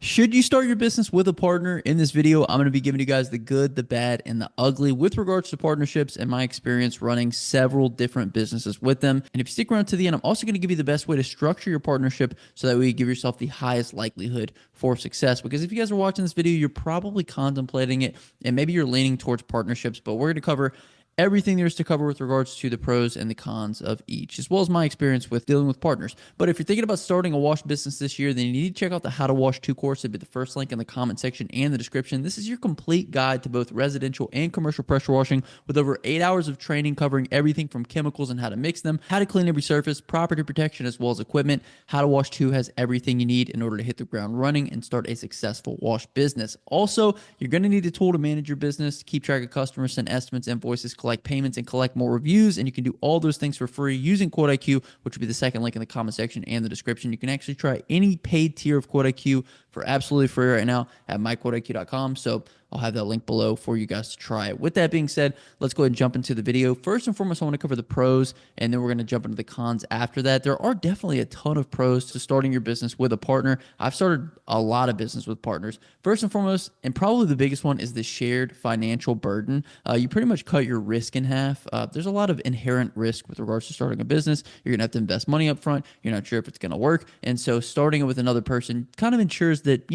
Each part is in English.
Should you start your business with a partner? In this video, I'm going to be giving you guys the good, the bad, and the ugly with regards to partnerships and my experience running several different businesses with them. And if you stick around to the end, I'm also going to give you the best way to structure your partnership so that way you give yourself the highest likelihood for success. Because if you guys are watching this video, you're probably contemplating it and maybe you're leaning towards partnerships, but we're going to cover everything there's to cover with regards to the pros and the cons of each, as well as my experience with dealing with partners. But if you're thinking about starting a wash business this year, then you need to check out the How to Wash 2 course. It'll be the first link in the comment section and the description. This is your complete guide to both residential and commercial pressure washing with over 8 hours of training covering everything from chemicals and how to mix them, how to clean every surface, property protection, as well as equipment. How to Wash 2 has everything you need in order to hit the ground running and start a successful wash business. Also, you're going to need a tool to manage your business, keep track of customers, send estimates, invoices, collect payments, and collect more reviews. And you can do all those things for free using QuoteIQ, which will be the second link in the comment section and the description. You can actually try any paid tier of QuoteIQ for absolutely free right now at myquoteiq.com. So I'll have that link below for you guys to try it. With that being said, let's go ahead and jump into the video. First and foremost, I want to cover the pros, and then we're going to jump into the cons after that. There are definitely a ton of pros to starting your business with a partner. I've started a lot of business with partners. First and foremost, and probably the biggest one, is the shared financial burden. You pretty much cut your risk in half. There's a lot of inherent risk with regards to starting a business. You're going to have to invest money up front. You're not sure if it's going to work. And so starting it with another person kind of ensures that,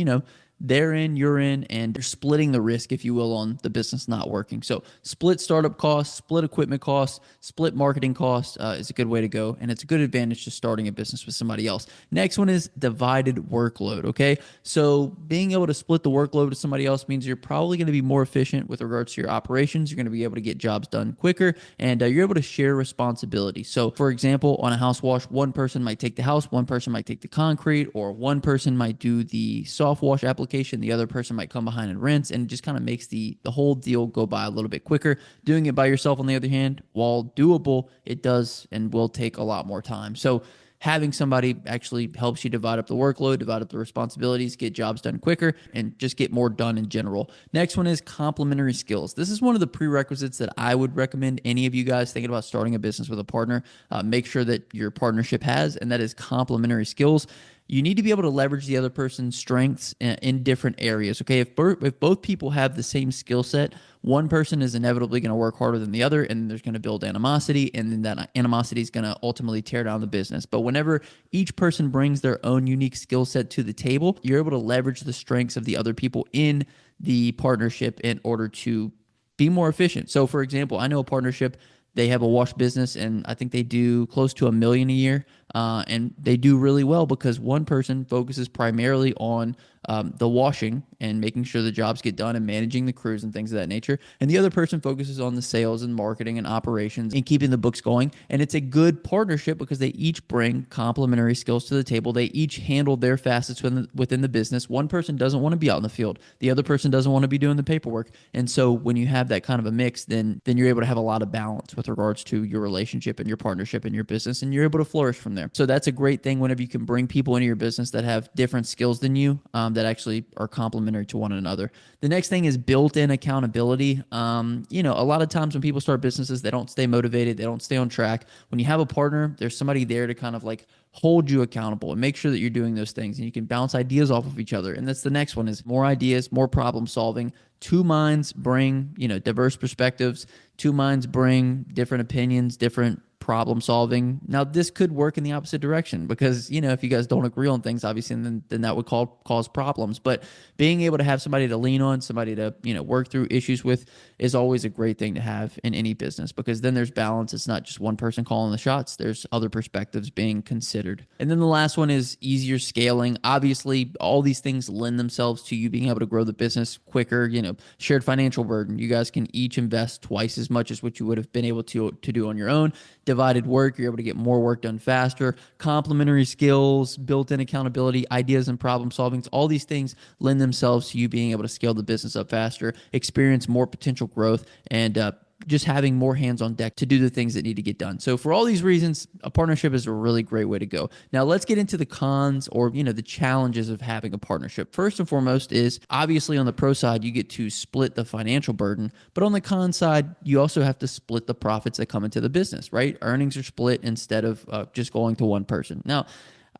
they're in, you're in, and you're splitting the risk, if you will, on the business not working. So split startup costs, split equipment costs, split marketing costs is a good way to go. And it's a good advantage to starting a business with somebody else. Next one is divided workload. Okay. So being able to split the workload with somebody else means you're probably going to be more efficient with regards to your operations. You're going to be able to get jobs done quicker, and you're able to share responsibility. So for example, on a house wash, one person might take the house, one person might take the concrete, or one person might do the soft wash application. The other person might come behind and rinse, and it just kind of makes the whole deal go by a little bit quicker. Doing it by yourself, on the other hand, while doable, it does and will take a lot more time. So having somebody actually helps you divide up the workload, divide up the responsibilities, get jobs done quicker, and just get more done in general. Next one is complementary skills. This is one of the prerequisites that I would recommend any of you guys thinking about starting a business with a partner. Make sure that your partnership has, and that is complementary skills. You need to be able to leverage the other person's strengths in different areas. Okay, if both people have the same skill set, one person is inevitably going to work harder than the other, and there's going to build animosity, and then that animosity is going to ultimately tear down the business. But whenever each person brings their own unique skill set to the table, you're able to leverage the strengths of the other people in the partnership in order to be more efficient. So, for example, I know a partnership. They have a wash business, and I think they do close to $1 million a year. And they do really well because one person focuses primarily on the washing and making sure the jobs get done and managing the crews and things of that nature. And the other person focuses on the sales and marketing and operations and keeping the books going. And it's a good partnership because they each bring complementary skills to the table. They each handle their facets within the business. One person doesn't want to be out in the field. The other person doesn't want to be doing the paperwork. And so when you have that kind of a mix, then you're able to have a lot of balance with regards to your relationship and your partnership and your business, and you're able to flourish from there. So that's a great thing whenever you can bring people into your business that have different skills than you, that actually are complementary to one another. The next thing is built-in accountability. A lot of times when people start businesses, they don't stay motivated, they don't stay on track. When you have a partner, there's somebody there to kind of like hold you accountable and make sure that you're doing those things, and you can bounce ideas off of each other. And that's the next one, is more ideas, more problem solving. Two minds bring, diverse perspectives. Two minds bring different opinions, different problem solving. Now, this could work in the opposite direction because, if you guys don't agree on things, obviously, then that would cause problems. But being able to have somebody to lean on, somebody to, work through issues with, is always a great thing to have in any business, because then there's balance. It's not just one person calling the shots. There's other perspectives being considered. And then the last one is easier scaling. Obviously, all these things lend themselves to you being able to grow the business quicker. Shared financial burden. You guys can each invest twice as much as what you would have been able to do on your own. Divided work, you're able to get more work done faster. Complementary skills, built-in accountability, ideas and problem solving. All these things lend themselves to you being able to scale the business up faster, experience more potential growth, and just having more hands on deck to do the things that need to get done. So for all these reasons, a partnership is a really great way to go. Now let's get into the cons, or the challenges of having a partnership. First and foremost is, obviously, on the pro side, you get to split the financial burden, but on the con side, you also have to split the profits that come into the business, right? Earnings are split instead of just going to one person. Now,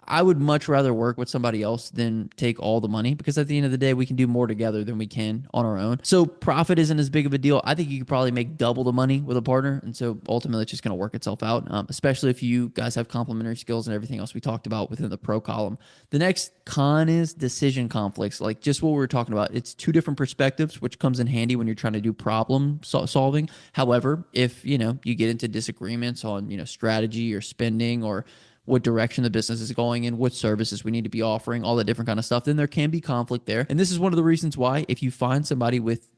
I would much rather work with somebody else than take all the money, because at the end of the day, we can do more together than we can on our own. So profit isn't as big of a deal. I think you could probably make double the money with a partner. And so ultimately, it's just going to work itself out, especially if you guys have complementary skills and everything else we talked about within the pro column. The next con is decision conflicts, like just what we were talking about. It's two different perspectives, which comes in handy when you're trying to do problem solving. However, if you get into disagreements on strategy or spending or what direction the business is going in, what services we need to be offering, all that different kind of stuff, then there can be conflict there. And this is one of the reasons why, if you find somebody with,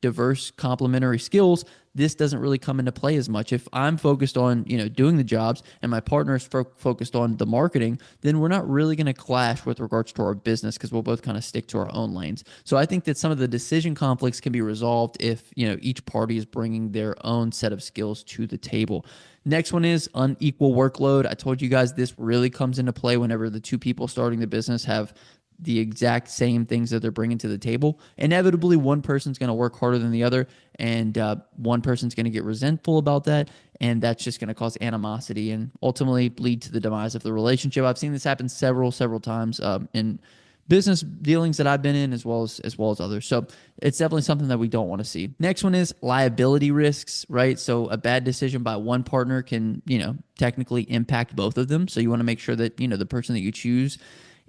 diverse complementary skills, this doesn't really come into play as much. If I'm focused on, doing the jobs and my partner is focused on the marketing, then we're not really going to clash with regards to our business, because we'll both kind of stick to our own lanes. So I think that some of the decision conflicts can be resolved if, each party is bringing their own set of skills to the table. Next one is unequal workload. I told you guys this really comes into play whenever the two people starting the business have the exact same things that they're bringing to the table. Inevitably, one person's going to work harder than the other, and one person's going to get resentful about that, and that's just going to cause animosity and ultimately lead to the demise of the relationship. I've seen this happen several times in business dealings that I've been in, as well as others. So it's definitely something that we don't want to see. Next one is liability risks, right? So a bad decision by one partner can, technically impact both of them. So you want to make sure that, the person that you choose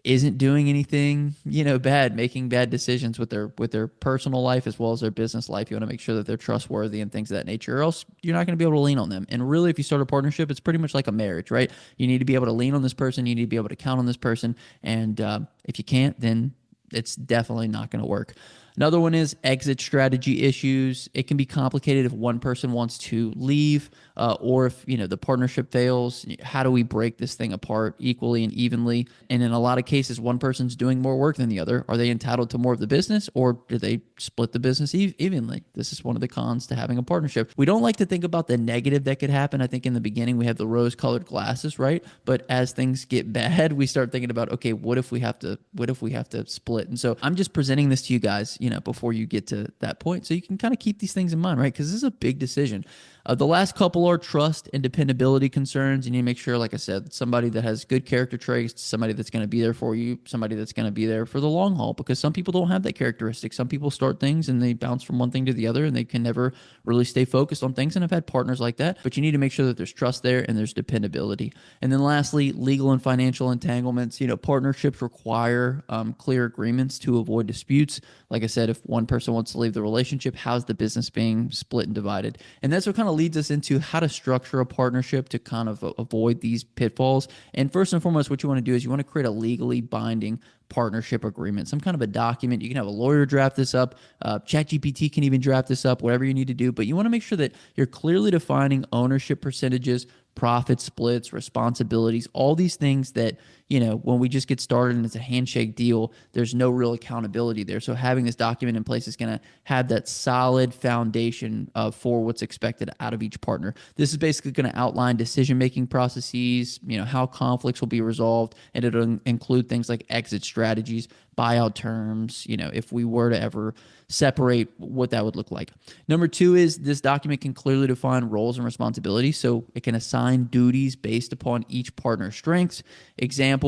isn't doing anything, bad, making bad decisions with their personal life as well as their business life. You want to make sure that they're trustworthy and things of that nature, or else you're not going to be able to lean on them. And really, if you start a partnership, it's pretty much like a marriage, right? You need to be able to lean on this person. You need to be able to count on this person. And if you can't, then it's definitely not going to work. Another one is exit strategy issues. It can be complicated if one person wants to leave, or if the partnership fails. How do we break this thing apart equally and evenly? And in a lot of cases, one person's doing more work than the other. Are they entitled to more of the business, or do they split the business evenly? This is one of the cons to having a partnership. We don't like to think about the negative that could happen. I think in the beginning we have the rose-colored glasses, right? But as things get bad, we start thinking about, okay, what if we have to split? And so I'm just presenting this to you guys, before you get to that point, so you can kind of keep these things in mind, right? Because this is a big decision. The last couple are trust and dependability concerns. You need to make sure, like I said, somebody that has good character traits, somebody that's going to be there for you, somebody that's going to be there for the long haul, because some people don't have that characteristic. Some people start things and they bounce from one thing to the other, and they can never really stay focused on things. And I've had partners like that, but you need to make sure that there's trust there and there's dependability. And then lastly, legal and financial entanglements. Partnerships require clear agreements to avoid disputes. Like I said, if one person wants to leave the relationship, how's the business being split and divided? And that's what kind of leads us into how to structure a partnership to kind of avoid these pitfalls. And first and foremost, what you want to do is you want to create a legally binding partnership agreement, some kind of a document. You can have a lawyer draft this up. ChatGPT can even draft this up, whatever you need to do. But you want to make sure that you're clearly defining ownership percentages, profit splits, responsibilities, all these things that, when we just get started and it's a handshake deal, there's no real accountability there. So having this document in place is going to have that solid foundation for what's expected out of each partner. This is basically going to outline decision-making processes, how conflicts will be resolved, and it'll include things like exit strategies, buyout terms, if we were to ever separate, what that would look like. Number two is this document can clearly define roles and responsibilities. So it can assign duties based upon each partner's strengths. Example,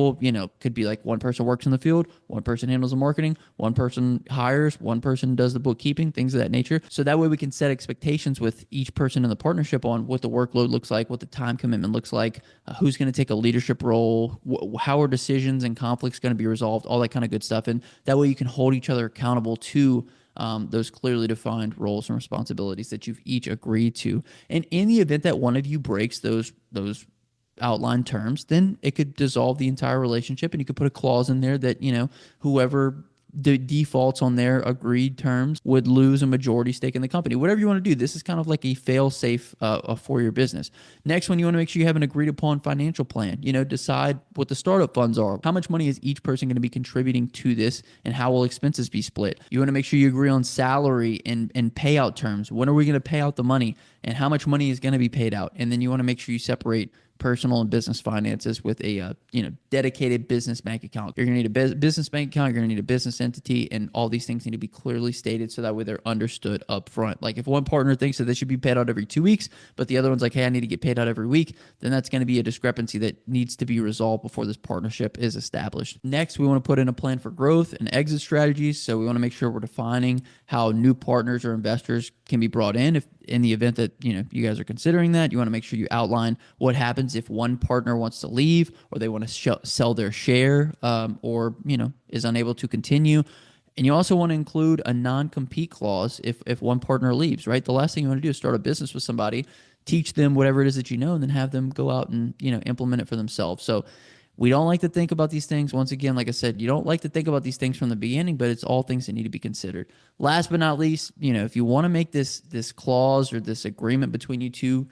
could be like one person works in the field, one person handles the marketing, one person hires, one person does the bookkeeping, things of that nature. So that way we can set expectations with each person in the partnership on what the workload looks like, what the time commitment looks like, who's going to take a leadership role, how are decisions and conflicts going to be resolved, all that kind of good stuff. And that way you can hold each other accountable to those clearly defined roles and responsibilities that you've each agreed to. And in the event that one of you breaks those outlined terms, then it could dissolve the entire relationship, and you could put a clause in there that, whoever the defaults on their agreed terms would lose a majority stake in the company. Whatever you want to do, this is kind of like a fail-safe for your business. Next one, you want to make sure you have an agreed-upon financial plan. Decide what the startup funds are. How much money is each person going to be contributing to this, and how will expenses be split? You want to make sure you agree on salary and payout terms. When are we going to pay out the money, and how much money is going to be paid out? And then you want to make sure you separate personal and business finances with a dedicated business bank account. You're going to need a business bank account, you're going to need a business entity, and all these things need to be clearly stated so that way they're understood up front. Like if one partner thinks that they should be paid out every 2 weeks, but the other one's like, hey, I need to get paid out every week, then that's going to be a discrepancy that needs to be resolved before this partnership is established. Next, we want to put in a plan for growth and exit strategies. So we want to make sure we're defining how new partners or investors can be brought in. If in the event that you guys are considering that, you want to make sure you outline what happens if one partner wants to leave or they want to sell their share, or is unable to continue. And you also want to include a non-compete clause if one partner leaves, right? The last thing you want to do is start a business with somebody, teach them whatever it is that and then have them go out and implement it for themselves. So we don't like to think about these things. Once again, like I said, you don't like to think about these things from the beginning, but it's all things that need to be considered. Last but not least, if you want to make this clause or this agreement between you two,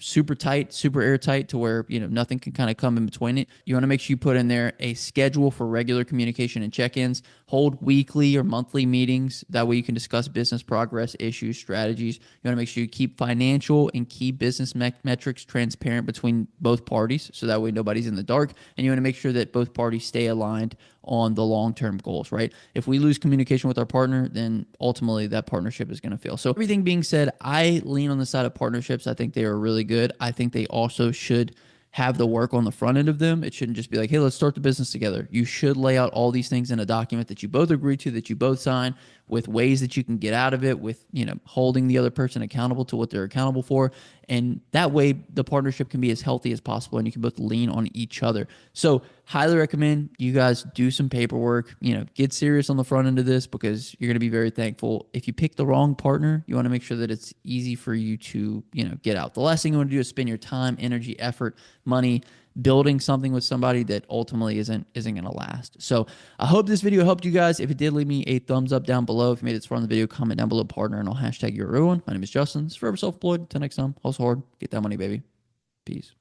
super tight, super airtight to where, nothing can kind of come in between it. You want to make sure you put in there a schedule for regular communication and check-ins, hold weekly or monthly meetings. That way you can discuss business progress, issues, strategies. You want to make sure you keep financial and key business metrics transparent between both parties. So that way nobody's in the dark. And you want to make sure that both parties stay aligned on the long-term goals, right? If we lose communication with our partner, then ultimately that partnership is going to fail. So everything being said, I lean on the side of partnerships. I think they are really good. I think they also should have the work on the front end of them. It shouldn't just be like, hey, let's start the business together. You should lay out all these things in a document that you both agree to, that you both sign, with ways that you can get out of it, with holding the other person accountable to what they're accountable for. And that way the partnership can be as healthy as possible and you can both lean on each other. So highly recommend you guys do some paperwork, get serious on the front end of this, because you're going to be very thankful. If you pick the wrong partner, you want to make sure that it's easy for you to get out. The last thing you want to do is spend your time, energy, effort, money building something with somebody that ultimately isn't going to last. So I hope this video helped you guys. If it did, leave me a thumbs up down below. If you made it this far in the video, comment down below partner, and I'll hashtag you everyone. My name is Justin. It's Forever Self-Employed. Until next time, hustle hard, get that money, baby. Peace.